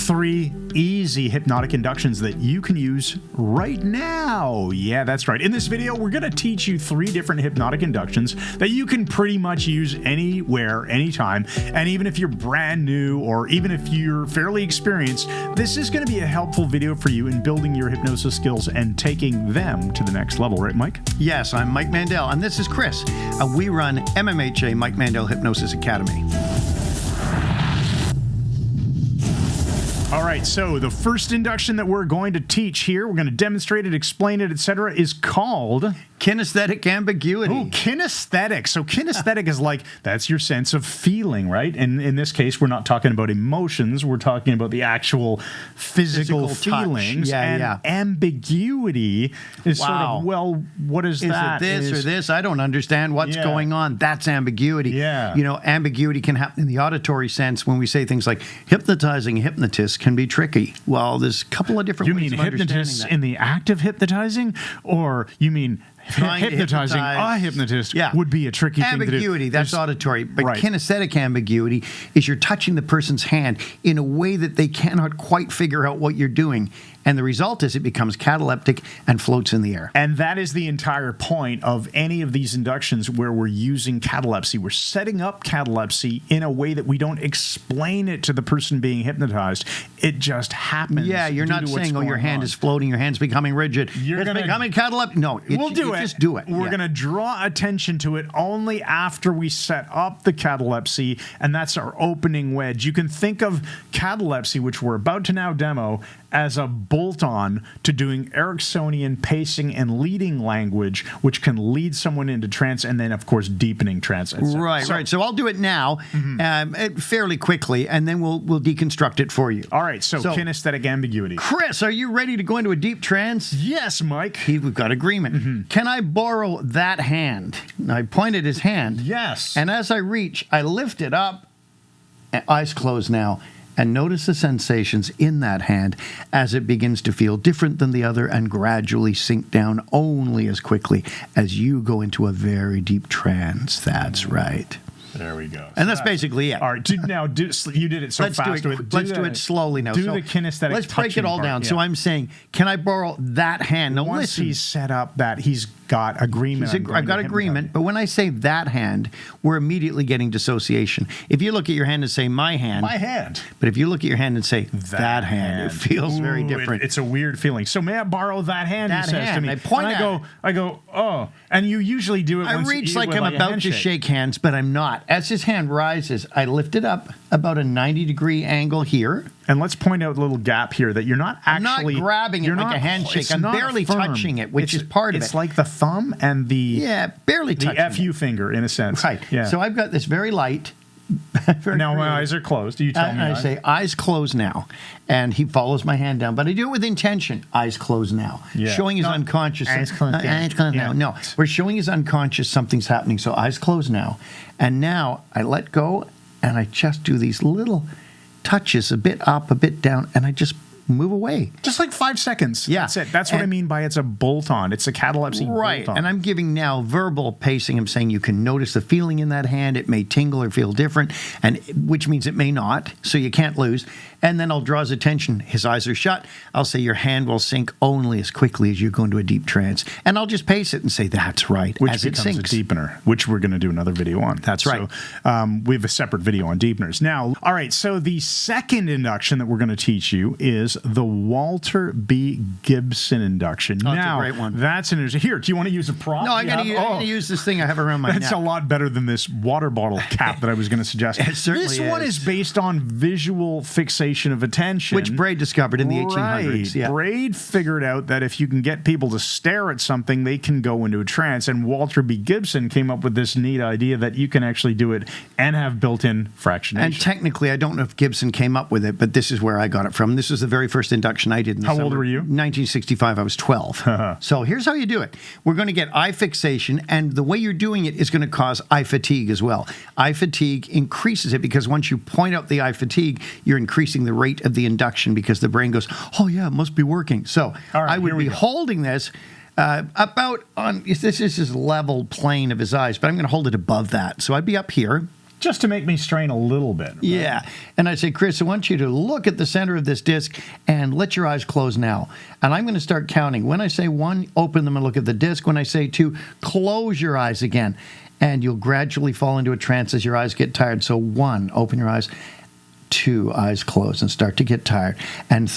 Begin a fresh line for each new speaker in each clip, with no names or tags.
3 easy hypnotic inductions that you can use right now. Yeah, that's right. In this video, we're going to teach you 3 different hypnotic inductions that you can pretty much use anywhere, anytime. And even if you're brand new or even if you're fairly experienced, this is going to be a helpful video for you in building your hypnosis skills and taking them to the next level. Right, Mike?
Yes, I'm Mike Mandel, and this is Chris. We run MMHA, Mike Mandel Hypnosis Academy.
All right, so the first induction that we're going to teach here, we're going to demonstrate it, explain it, etc., is called
Kinesthetic Ambiguity.
Oh, kinesthetic. So kinesthetic is like, that's your sense of feeling, right? And in this case, we're not talking about emotions. We're talking about the actual physical feelings.
Yeah,
ambiguity is sort of, well, what is that?
Is it this or this? I don't understand what's going on. That's ambiguity.
Yeah.
You know, ambiguity can happen in the auditory sense when we say things like hypnotizing a hypnotist can be tricky. Well, there's a couple of different ways of understanding that. You mean hypnotists
in the act of hypnotizing? Or you mean hypnotizing a hypnotist would be a tricky thing to do.
Ambiguity, that's auditory. But kinesthetic ambiguity is you're touching the person's hand in a way that they cannot quite figure out what you're doing. And the result is it becomes cataleptic and floats in the air.
And that is the entire point of any of these inductions where we're using catalepsy. We're setting up catalepsy in a way that we don't explain it to the person being hypnotized. It just happens.
Yeah, you're not saying, oh, your hand is floating, your hand's becoming rigid. It's becoming cataleptic. No,
we'll do it.
Just do it.
We're going to draw attention to it only after we set up the catalepsy, and that's our opening wedge. You can think of catalepsy, which we're about to now demo, as a bolt-on to doing Ericksonian pacing and leading language, which can lead someone into trance, and then, of course, deepening trance.
Right. So I'll do it now fairly quickly, and then we'll deconstruct it for you.
All right, so kinesthetic ambiguity.
Chris, are you ready to go into a deep trance?
Yes, Mike.
We've got agreement. Can I borrow that hand? I pointed his hand.
Yes.
And as I reach, I lift it up, eyes closed now, and notice the sensations in that hand as it begins to feel different than the other and gradually sink down only as quickly as you go into a very deep trance. That's right.
There we go.
And that's basically it.
All right. Now, you did it so fast.
Let's do it slowly now.
Do the kinesthetic.
Let's break it all down. Yeah. So I'm saying, can I borrow that hand? Now,
once he's set up that, he's got agreement.
I've got agreement. But when I say that hand, we're immediately getting dissociation. If you look at your hand and say my hand.
My hand.
But if you look at your hand and say that hand, it feels very different.
It's a weird feeling. So may I borrow that hand?
That hand.
To me.
I point at
I go, oh. And you usually do it
I reach like I'm about to shake hands, but I'm not. As his hand rises, I lift it up about a 90-degree angle here.
And let's point out a little gap here that you're not actually...
I'm not grabbing it like a handshake. I'm barely touching it, which is part of it.
It's like the thumb and the...
Yeah, barely touching
the FU finger, in a sense.
Right.
Yeah.
So I've got this very light...
Now my eyes are closed. You tell me.
I say, eyes closed now. And he follows my hand down. But I do it with intention. Eyes closed now. Yeah. Showing his unconscious.
Eyes closed
now. No, we're showing his unconscious something's happening. So eyes closed now. And now I let go and I just do these little touches, a bit up, a bit down, and I just move away.
Just like 5 seconds.
Yeah.
That's it. That's what I mean by it's a bolt-on. It's a catalepsy bolt-on.
And I'm giving now verbal pacing. I'm saying you can notice the feeling in that hand. It may tingle or feel different, and which means it may not, so you can't lose. And then I'll draw his attention. His eyes are shut. I'll say your hand will sink only as quickly as you go into a deep trance. And I'll just pace it and say, that's right,
which
as it
becomes
sinks.
a deepener, which we're going to do another video on.
That's right.
So we have a separate video on deepeners. Now, all right, so the second induction that we're going to teach you is the Walter B. Gibson induction.
Oh,
now,
that's a great one.
That's an induction. Here, do you want to use a prop?
No, I'm going to use this thing I have around my neck.
That's a lot better than this water bottle cap that I was going to suggest.
It certainly
This one is based on visual fixation of attention.
Which Braid discovered in the 1800s. Yeah.
Braid figured out that if you can get people to stare at something, they can go into a trance. And Walter B. Gibson came up with this neat idea that you can actually do it and have built-in fractionation.
And technically, I don't know if Gibson came up with it, but this is where I got it from. This was the very first induction I did in the
How
summer.
old were you?
1965. I was 12. So here's how you do it. We're going to get eye fixation, and the way you're doing it is going to cause eye fatigue as well. Eye fatigue increases it because once you point out the eye fatigue, you're increasing the rate of the induction because the brain goes, oh, yeah, it must be working. So I would be holding this about on, this is his level plane of his eyes, but I'm going to hold it above that. So I'd be up here,
just to make me strain a little bit. Right?
Yeah. And I say, Chris, I want you to look at the center of this disc and let your eyes close now. And I'm going to start counting. When I say 1, open them and look at the disc. When I say 2, close your eyes again. And you'll gradually fall into a trance as your eyes get tired. So 1, open your eyes. 2, eyes closed and start to get tired. And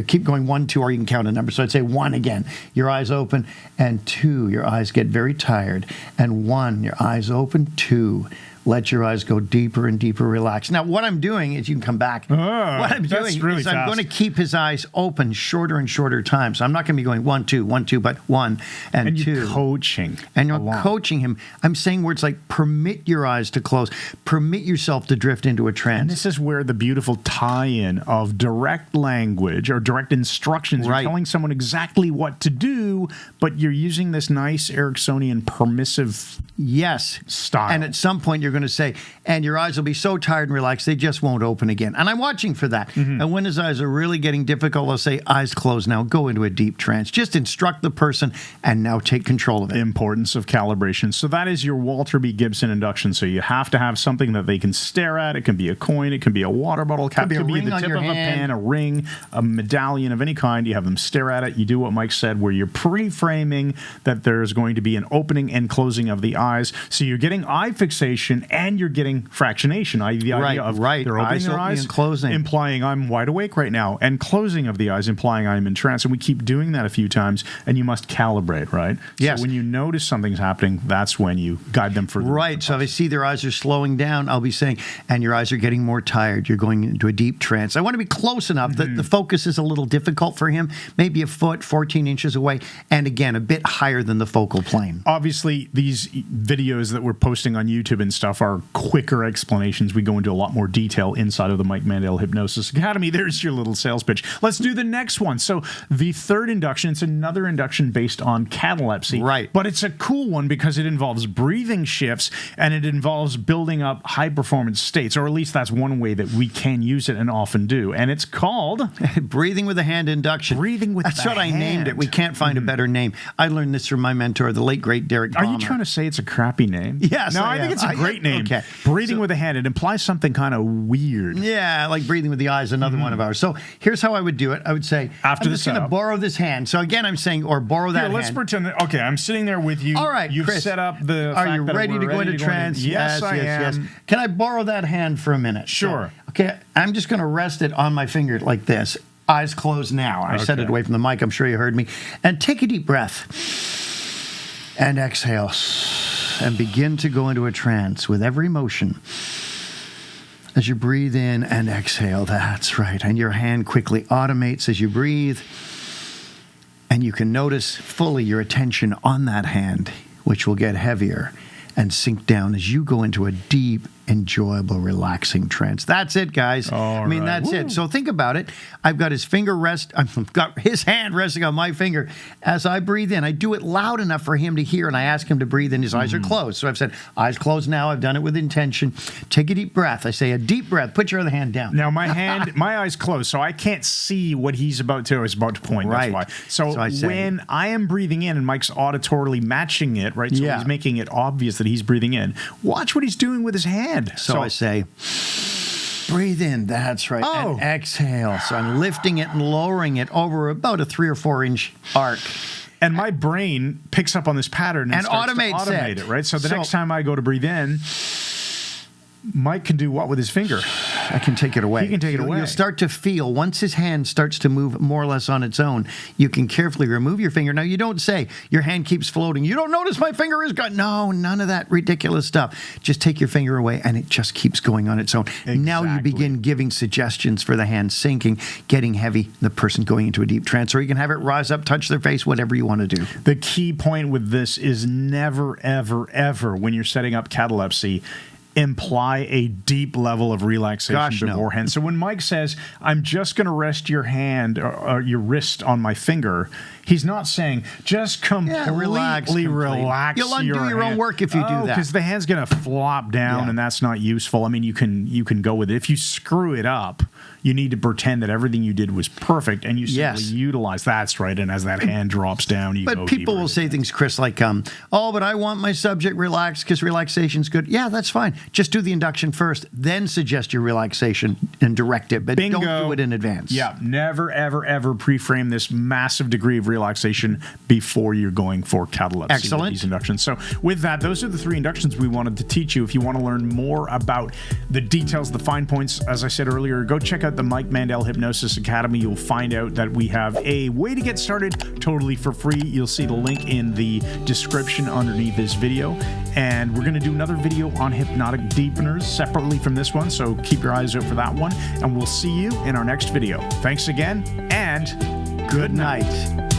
keep going 1, 2, or you can count a number. So I'd say 1 again. Your eyes open. And 2, your eyes get very tired. And 1, your eyes open. 2. Let your eyes go deeper and deeper, relax. Now, what I'm doing is, you can come back.
Oh,
what I'm doing
really
is I'm
fast.
going to keep his eyes open shorter and shorter times. I'm not going to be going 1, 2, 1, 2, but 1 and 2.
You're coaching.
And you're
along.
coaching him. I'm saying words like permit your eyes to close. Permit yourself to drift into a
And
trance.
this is where the beautiful tie-in of direct language or direct instructions.
Right.
You're telling someone exactly what to do, but you're using this nice Ericksonian permissive
Yes.
style.
And at some point you're going to say, and your eyes will be so tired and relaxed, they just won't open again. And I'm watching for that.
Mm-hmm.
And when his eyes are really getting difficult, I'll say, eyes closed now, go into a deep trance. Just instruct the person and now take control of it.
Importance of calibration. So that is your Walter B. Gibson induction. So you have to have something that they can stare at. It can be a coin. It can be a water bottle cap.
Could be a
It could be
ring
the
on
tip
your
of a
hand.
pen, a ring, a medallion of any kind. You have them stare at it. You do what Mike said, where you're pre-framing that there's going to be an opening and closing of the eyes. So you're getting eye fixation and you're getting fractionation. The idea of
right.
they're opening
Eyes
their
opening
eyes,
and closing.
implying I'm wide awake right now, and closing of the eyes, implying I'm in trance. And we keep doing that a few times, and you must calibrate, right?
Yes.
So when you notice something's happening, that's when you guide them further.
Right. So if I see their eyes are slowing down, I'll be saying, and your eyes are getting more tired. You're going into a deep trance. I want to be close enough that the focus is a little difficult for him, maybe a foot, 14 inches away, and again, a bit higher than the focal plane.
Obviously, these videos that we're posting on YouTube and stuff are quicker explanations. We go into a lot more detail inside of the Mike Mandel Hypnosis Academy. There's your little sales pitch. Let's do the next one. So the third induction, it's another induction based on catalepsy.
Right.
But it's a cool one because it involves breathing shifts and it involves building up high performance states, or at least that's one way that we can use it and often do. And it's called
Breathing with a hand induction.
Breathing with
That's
the
what I named it.
hand.
We can't find a better name. I learned this from my mentor, the late, great Derek
Are
Palmer.
you trying to say it's a crappy name?
Yes,
No,
I
I think
am.
it's a great name.
Okay.
Breathing with a hand. It implies something kind of weird.
Yeah, like breathing with the eyes, another one of ours. So here's how I would do it. I would say,
After
I'm
the
just going to
setup.
borrow this hand. So again, I'm saying, or borrow that
Here, let's
hand.
pretend that, okay, I'm sitting there with you.
All right,
You've
Chris,
set up the
Are
fact
you
that
ready
we're
to go into trance?
Yes, I am.
Can I borrow that hand for a minute?
Sure.
So, okay, I'm just going to rest it on my finger like this. Eyes closed now. I set it
Okay.
away from the mic. I'm sure you heard me. And take a deep breath. And exhale. And begin to go into a trance with every motion. As you breathe in and exhale, that's right. And your hand quickly automates as you breathe. And you can notice fully your attention on that hand, which will get heavier and sink down as you go into a deep, enjoyable, relaxing trance. That's it, guys.
All
I mean,
right.
that's
Woo.
it. So think about it. I've got I've got his hand resting on my finger as I breathe in. I do it loud enough for him to hear, and I ask him to breathe in. His eyes are closed. So I've said, eyes closed now. I've done it with intention. Take a deep breath. I say, a deep breath. Put your other hand down.
Now, my eyes closed, so I can't see what he's about to point.
Right.
That's why. So
I say-
when I am breathing in and Mike's auditorily matching it, right? So
Yeah.
he's making it obvious that he's breathing in. Watch what he's doing with his hand.
So I say, breathe in. That's right.
Oh.
And exhale. So I'm lifting it and lowering it over about a 3 or 4 inch arc.
And my brain picks up on this pattern and starts to
automates
automate
it.
it, right? So the
So-
next time I go to breathe in, Mike can do what with his finger?
I can take it away.
He can take it away.
You'll start to feel, once his hand starts to move more or less on its own, you can carefully remove your finger. Now, you don't say, your hand keeps floating. You don't notice my finger is gone. No, none of that ridiculous stuff. Just take your finger away, and it just keeps going on its own. Now you
Exactly.
begin giving suggestions for the hand sinking, getting heavy, the person going into a deep trance, or you can have it rise up, touch their face, whatever you want to do.
The key point with this is never, ever, ever, when you're setting up catalepsy, imply a deep level of relaxation
Gosh, no.
beforehand. So when Mike says, I'm just going to rest your hand or your wrist on my finger, he's not saying just completely
relax
relax
You'll undo
your
your own
hand.
work if you do that.
Because the hand's going to flop down,
Yeah.
and that's not useful. I mean, you can go with it. If you screw it up, you need to pretend that everything you did was perfect, and you simply
Yes.
utilize. That's right. And as that hand drops down, you go
But people
deeper.
will say things, Chris, like, oh, but I want my subject relaxed because relaxation's good. Yeah, that's fine. just do the induction first, then suggest your relaxation and direct it, but
Bingo.
don't do it in advance.
Yeah, never, ever, ever pre-frame this massive degree of relaxation before you're going for catalepsy.
Excellent.
With these inductions. So with that, those are the 3 inductions we wanted to teach you. If you want to learn more about the details, the fine points, as I said earlier, go check out the Mike Mandel Hypnosis Academy. You'll find out that we have a way to get started totally for free. You'll see the link in the description underneath this video. And we're going to do another video on hypnotic deepeners separately from this one, so keep your eyes out for that one. And we'll see you in our next video. Thanks again, and
Good night.